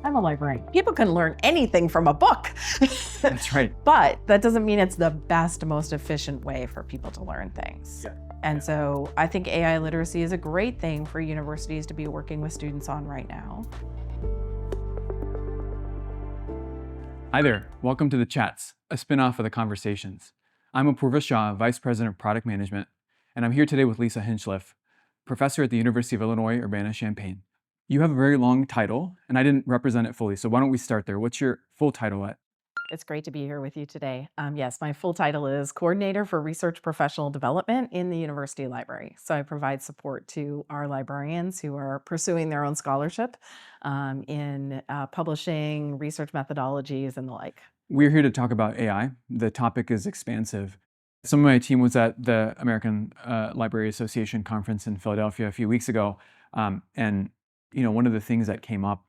I'm a librarian. People can learn anything from a book. That's right. But that doesn't mean it's the best, most efficient way for people to learn things. Yeah. And so I think AI literacy is a great thing for universities to be working with students on right now. Hi there, welcome to The Chats, a spin-off of The Conversations. I'm Apoorva Shah, Vice President of Product Management, and I'm here today with Lisa Hinchliffe, professor at the University of Illinois, Urbana-Champaign. You have a very long title, and I didn't represent it fully, so why don't we start there? What's your full title at? It's great to be here with you today. Yes, my full title is Coordinator for Research Professional Development in the University Library. So I provide support to our librarians who are pursuing their own scholarship in publishing, research methodologies, and the like. We're here to talk about AI. The topic is expansive. Some of my team was at the American Library Association conference in Philadelphia a few weeks ago, and one of the things that came up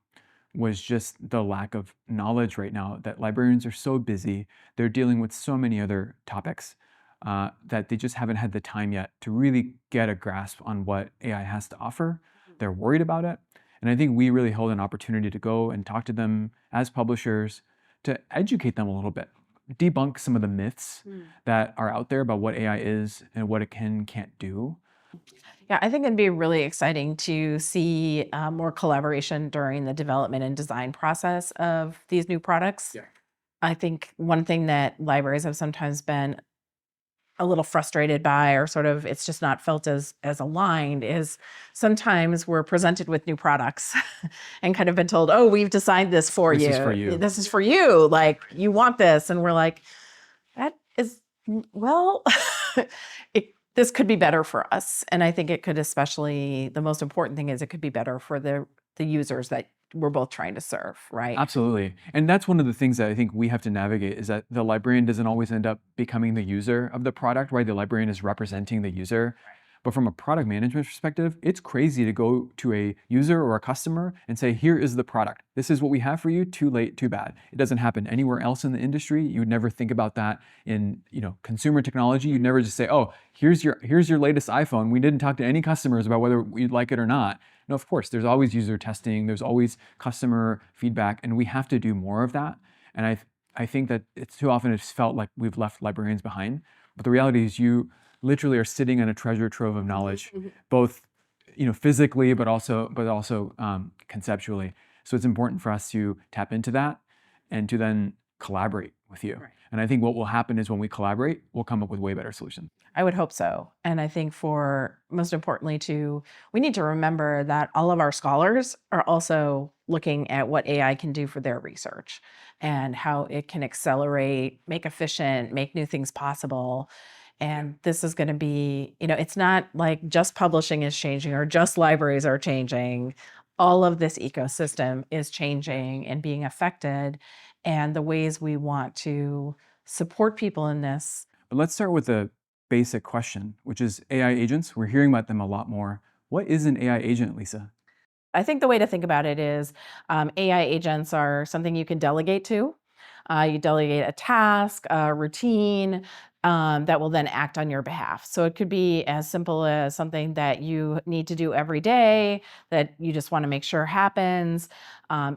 was just the lack of knowledge right now, that librarians are so busy, they're dealing with so many other topics that they just haven't had the time yet to really get a grasp on what AI has to offer. They're worried about it. And I think we really hold an opportunity to go and talk to them as publishers to educate them a little bit, debunk some of the myths that are out there about what AI is and what it can't do. Yeah, I think it'd be really exciting to see more collaboration during the development and design process of these new products. Yeah. I think one thing that libraries have sometimes been a little frustrated by, or sort of it's just not felt as aligned, is sometimes we're presented with new products and kind of been told, oh, we've designed this for you. This is for you. This is for you. Like, you want this. And we're like, that is, well, this could be better for us. And I think it could, especially, the most important thing is it could be better for the users that we're both trying to serve, right? Absolutely. And that's one of the things that I think we have to navigate, is that the librarian doesn't always end up becoming the user of the product, right? The librarian is representing the user. But from a product management perspective, it's crazy to go to a user or a customer and say, here is the product. This is what we have for you. Too late, too bad. It doesn't happen anywhere else in the industry. You would never think about that in consumer technology. You'd never just say, oh, here's your latest iPhone. We didn't talk to any customers about whether we'd like it or not. No, of course, there's always user testing. There's always customer feedback, and we have to do more of that. And I think that too often it's felt like we've left librarians behind. But the reality is you literally are sitting on a treasure trove of knowledge, both physically, but also conceptually. So it's important for us to tap into that and to then collaborate with you. Right. And I think what will happen is when we collaborate, we'll come up with way better solutions. I would hope so. And I think most importantly we need to remember that all of our scholars are also looking at what AI can do for their research and how it can accelerate, make efficient, make new things possible. And this is going to be, it's not like just publishing is changing or just libraries are changing. All of this ecosystem is changing and being affected, and the ways we want to support people in this. But let's start with a basic question, which is AI agents. We're hearing about them a lot more. What is an AI agent, Lisa? I think the way to think about it is AI agents are something you can delegate to. You delegate a task, a routine, that will then act on your behalf. So it could be as simple as something that you need to do every day that you just want to make sure happens.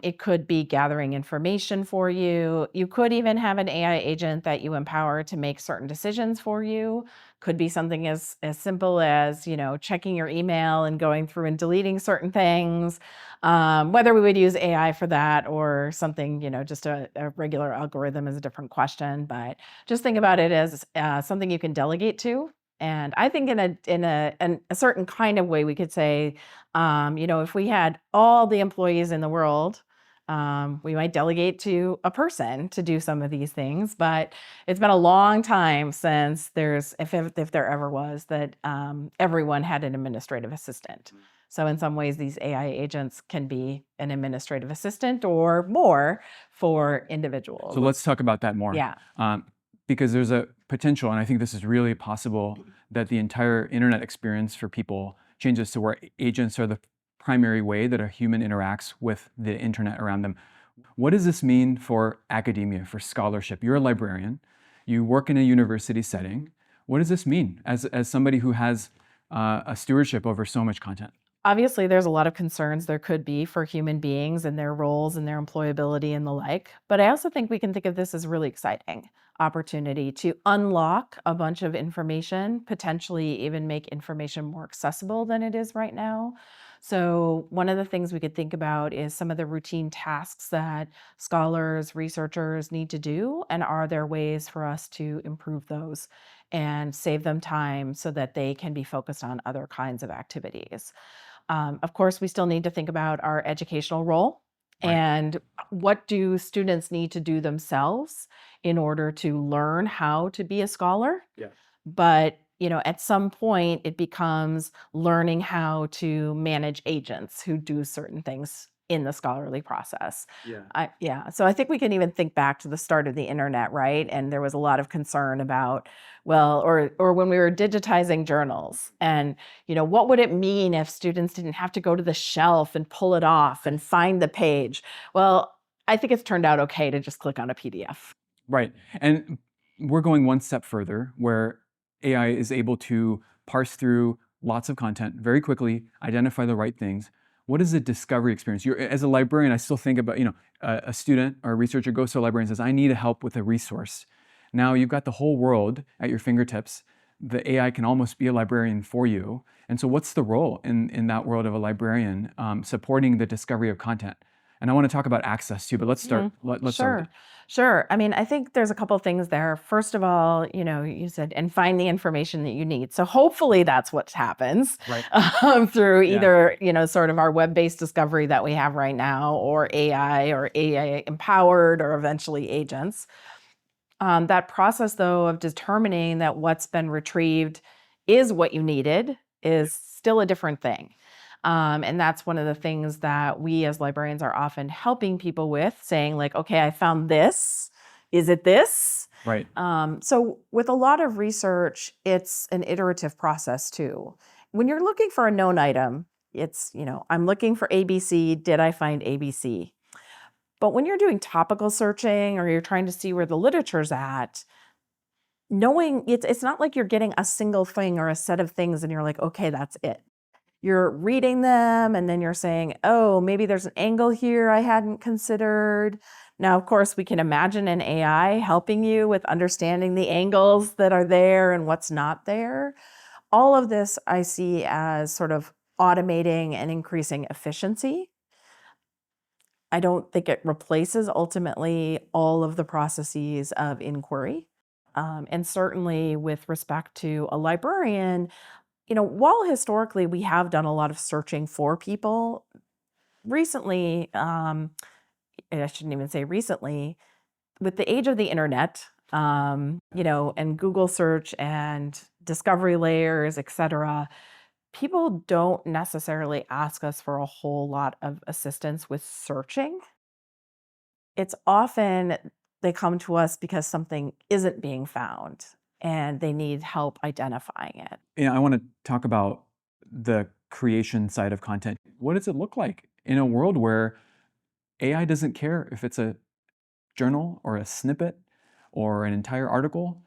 It could be gathering information for you. You could even have an AI agent that you empower to make certain decisions for you. Could be something as simple as, checking your email and going through and deleting certain things. Whether we would use AI for that or something, just a regular algorithm is a different question. But just think about it as something you can delegate to. And I think in a certain kind of way, we could say, if we had all the employees in the world, we might delegate to a person to do some of these things, but it's been a long time since if there ever was, that everyone had an administrative assistant. So in some ways, these AI agents can be an administrative assistant or more for individuals. So let's talk about that more. Yeah. Because there's a potential, and I think this is really possible, that the entire internet experience for people changes to where agents are the primary way that a human interacts with the internet around them. What does this mean for academia, for scholarship? You're a librarian, you work in a university setting. What does this mean as somebody who has a stewardship over so much content? Obviously, there's a lot of concerns there could be for human beings and their roles and their employability and the like. But I also think we can think of this as a really exciting opportunity to unlock a bunch of information, potentially even make information more accessible than it is right now. So, one of the things we could think about is some of the routine tasks that scholars, researchers need to do, and are there ways for us to improve those and save them time so that they can be focused on other kinds of activities. Of course, we still need to think about our educational role Right. and what do students need to do themselves in order to learn how to be a scholar. Yeah. But, at some point it becomes learning how to manage agents who do certain things in the scholarly process. Yeah. Yeah. So I think we can even think back to the start of the internet, right? And there was a lot of concern about, well, or when we were digitizing journals and, what would it mean if students didn't have to go to the shelf and pull it off and find the page? Well, I think it's turned out okay to just click on a PDF. Right. And we're going one step further where AI is able to parse through lots of content very quickly, identify the right things. What is the discovery experience? As a librarian, I still think about, a student or a researcher goes to a librarian and says, I need help with a resource. Now you've got the whole world at your fingertips. The AI can almost be a librarian for you. And so what's the role in that world of a librarian supporting the discovery of content? And I want to talk about access too, but let's start. Let's start with Sure. I mean, I think there's a couple things there. First of all, you said, and find the information that you need. So hopefully that's what happens Right. through Yeah. either, sort of our web-based discovery that we have right now, or AI empowered, or eventually agents. That process, though, of determining that what's been retrieved is what you needed is still a different thing. And that's one of the things that we as librarians are often helping people with, saying like, okay, I found this. Is it this? Right. So with a lot of research, it's an iterative process too. When you're looking for a known item, it's, I'm looking for ABC. Did I find ABC? But when you're doing topical searching or you're trying to see where the literature's at, knowing it's not like you're getting a single thing or a set of things and you're like, okay, that's it. You're reading them and then you're saying, oh, maybe there's an angle here I hadn't considered. Now, of course, we can imagine an AI helping you with understanding the angles that are there and what's not there. All of this I see as sort of automating and increasing efficiency. I don't think it replaces ultimately all of the processes of inquiry. And certainly with respect to a librarian, while historically we have done a lot of searching for people, recently, and I shouldn't even say recently, with the age of the internet, and Google search and discovery layers, et cetera, people don't necessarily ask us for a whole lot of assistance with searching. It's often they come to us because something isn't being found and they need help identifying it. Yeah, I want to talk about the creation side of content. What does it look like in a world where AI doesn't care if it's a journal or a snippet or an entire article?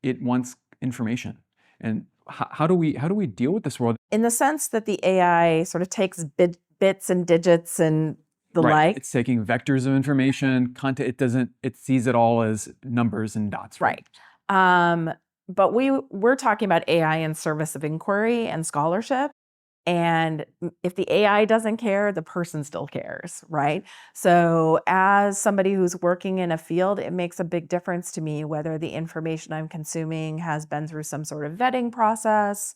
It wants information. And how do we deal with this world? In the sense that the AI sort of takes bits and digits and the Right. like. It's taking vectors of information, content. It sees it all as numbers and dots. Right. But we're talking about AI in service of inquiry and scholarship. And if the AI doesn't care, the person still cares, right? So as somebody who's working in a field, it makes a big difference to me whether the information I'm consuming has been through some sort of vetting process,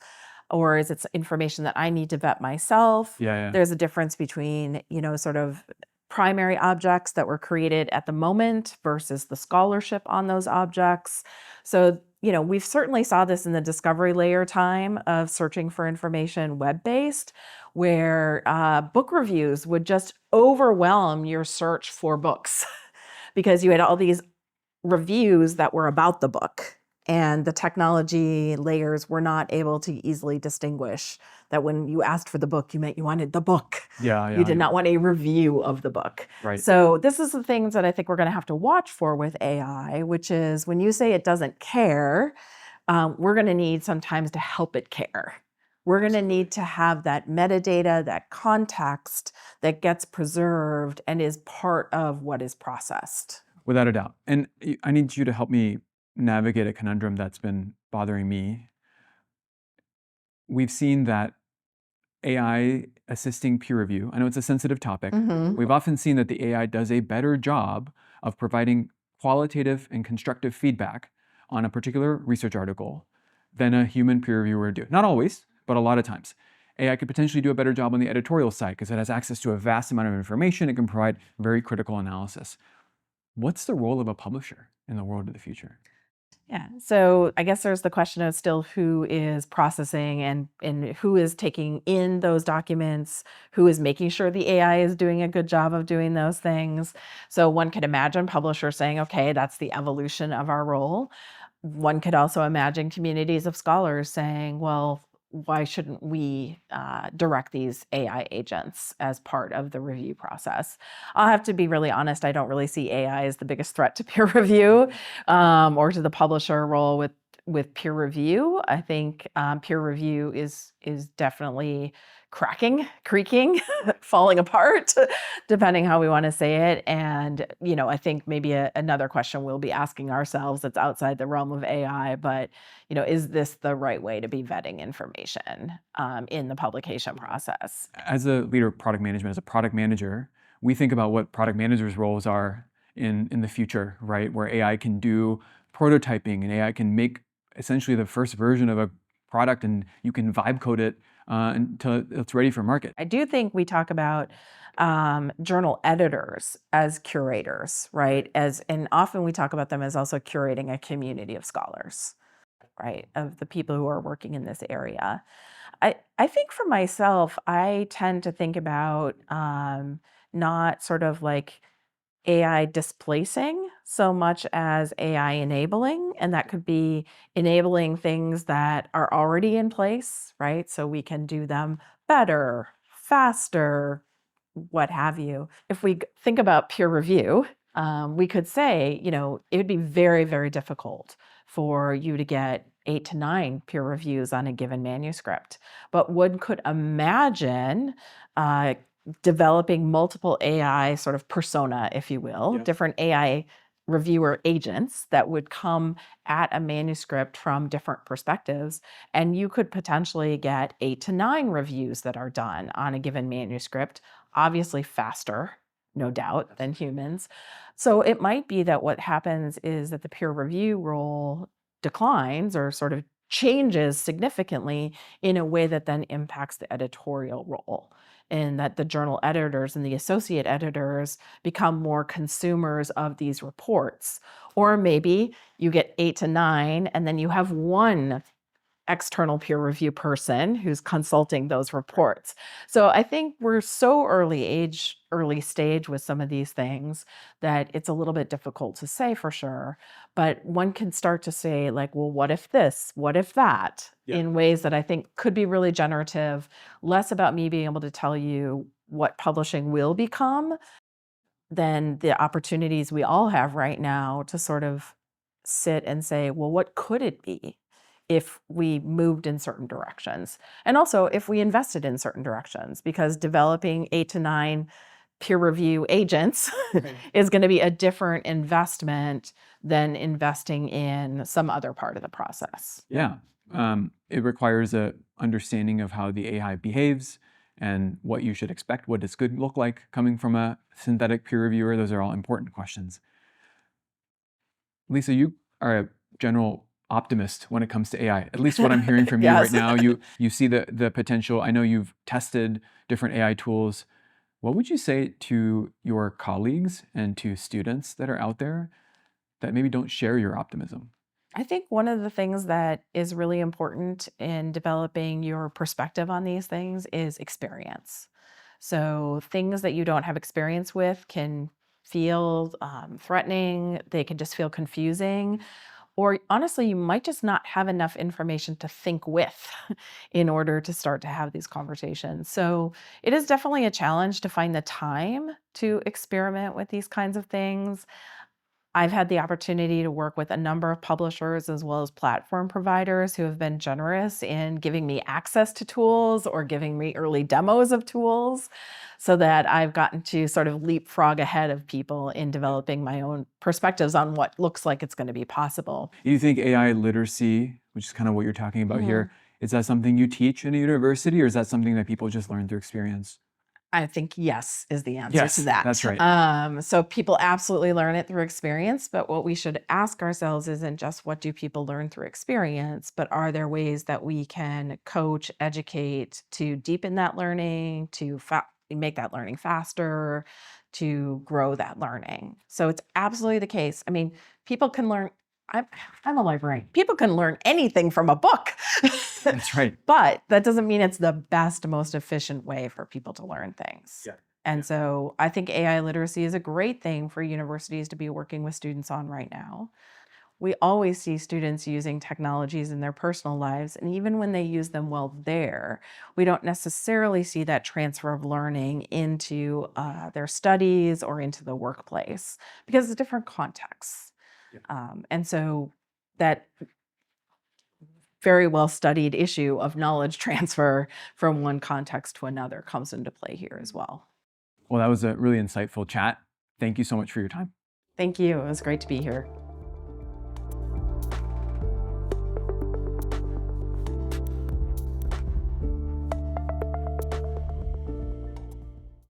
or is it information that I need to vet myself? Yeah. There's a difference between, sort of primary objects that were created at the moment versus the scholarship on those objects. So, we've certainly saw this in the discovery layer time of searching for information web-based, where book reviews would just overwhelm your search for books because you had all these reviews that were about the book. And the technology layers were not able to easily distinguish that when you asked for the book, you meant you wanted the book. Yeah. You did not want a review of the book. Right. So this is the things that I think we're going to have to watch for with AI, which is when you say it doesn't care, we're going to need sometimes to help it care we're going to need to have that metadata, that context that gets preserved and is part of what is processed. Without a doubt. And I need you to help me navigate a conundrum that's been bothering me. We've seen that AI assisting peer review, I know it's a sensitive topic. We've often seen that the AI does a better job of providing qualitative and constructive feedback on a particular research article than a human peer reviewer would do. Not always, but a lot of times. AI could potentially do a better job on the editorial side because it has access to a vast amount of information. It can provide very critical analysis. What's the role of a publisher in the world of the future? Yeah. So I guess there's the question of still who is processing and who is taking in those documents, who is making sure the AI is doing a good job of doing those things. So one could imagine publishers saying, okay, that's the evolution of our role. One could also imagine communities of scholars saying, well, why shouldn't we direct these AI agents as part of the review process? I'll have to be really honest, I don't really see AI as the biggest threat to peer review or to the publisher role with peer review. I think peer review is definitely creaking, falling apart, depending how we want to say it. And I think maybe another question we'll be asking ourselves that's outside the realm of AI, but is this the right way to be vetting information in the publication process? As a leader of product management, as a product manager, we think about what product managers' roles are in the future, right? Where AI can do prototyping and AI can make essentially the first version of a product and you can vibe code it until it's ready for market. I do think we talk about journal editors as curators, right? And often we talk about them as also curating a community of scholars, right? Of the people who are working in this area. I think for myself, I tend to think about not sort of like AI displacing so much as AI enabling, and that could be enabling things that are already in place, right? So we can do them better, faster, what have you. If we think about peer review, we could say, it would be very, very difficult for you to get 8 to 9 peer reviews on a given manuscript. But one could imagine developing multiple AI sort of persona, if you will, different AI reviewer agents that would come at a manuscript from different perspectives. And you could potentially get 8 to 9 reviews that are done on a given manuscript, obviously faster, no doubt, than humans. So it might be that what happens is that the peer review role declines or sort of changes significantly in a way that then impacts the editorial role, and that the journal editors and the associate editors become more consumers of these reports. Or maybe you get 8 to 9 and then you have one external peer review person who's consulting those reports. So I think we're so early stage with some of these things that it's a little bit difficult to say for sure. But one can start to say, like, well, what if this? What if that? In ways that I think could be really generative, less about me being able to tell you what publishing will become than the opportunities we all have right now to sort of sit and say, well, what could it be if we moved in certain directions? And also if we invested in certain directions, because developing 8 to 9 peer review agents is going to be a different investment than investing in some other part of the process. Yeah. It requires a understanding of how the AI behaves and what you should expect. What does good look like coming from a synthetic peer reviewer? Those are all important questions. Lisa, you are a general optimist when it comes to AI. At least what I'm hearing from you right now, you see the potential. I know you've tested different AI tools. What would you say to your colleagues and to students that are out there that maybe don't share your optimism? I think one of the things that is really important in developing your perspective on these things is experience. So things that you don't have experience with can feel threatening, they can just feel confusing, or honestly, you might just not have enough information to think with in order to start to have these conversations. So it is definitely a challenge to find the time to experiment with these kinds of things. I've had the opportunity to work with a number of publishers as well as platform providers who have been generous in giving me access to tools or giving me early demos of tools so that I've gotten to sort of leapfrog ahead of people in developing my own perspectives on what looks like it's going to be possible. Do you think AI literacy, which is kind of what you're talking about here, is that something you teach in a university, or is that something that people just learn through experience? I think yes is the answer Yes, to that. that's right. So people absolutely learn it through experience, but what we should ask ourselves isn't just what do people learn through experience, but are there ways that we can coach, educate to deepen that learning, to make that learning faster, to grow that learning. So it's absolutely the case. I mean, people can learn. I'm a librarian. People can learn anything from a book. That's right. But that doesn't mean it's the best, most efficient way for people to learn things. Yeah. And so I think AI literacy is a great thing for universities to be working with students on right now. We always see students using technologies in their personal lives, and even when they use them well there, we don't necessarily see that transfer of learning into their studies or into the workplace because it's different contexts. And so that very well studied issue of knowledge transfer from one context to another comes into play here as well. Well, that was a really insightful chat. Thank you so much for your time. Thank you. It was great to be here.